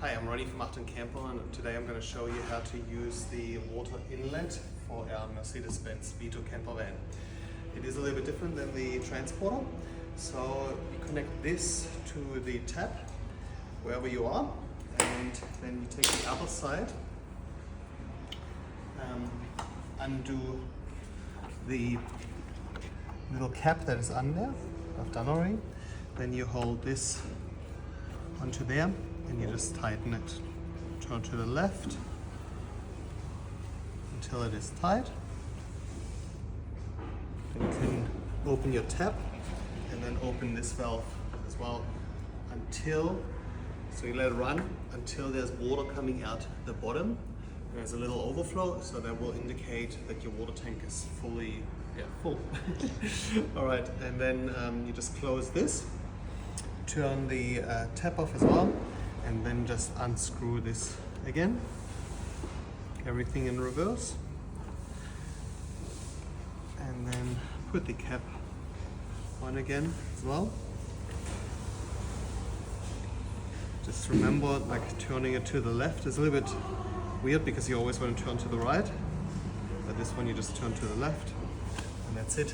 Hi, I'm Ronny from Camper, and today I'm going to show you how to use the water inlet for our Mercedes-Benz VITO camper van. It is a little bit different than the transporter, so you connect this to the tap wherever you are, and then you take the other side, undo the little cap that is under. I've done already. Then you hold this onto there and you just tighten it. Turn to the left until it is tight. Then you can open your tap and then open this valve as well so you let it run until there's water coming out the bottom. There's a little overflow, so that will indicate that your water tank is fully full. All right, and then you just close this, turn the tap off as well, and then just unscrew this again. Everything in reverse. And then put the cap on again as well. Just remember, like, turning it to the left is a little bit weird because you always want to turn to the right, but this one you just turn to the left, and that's it.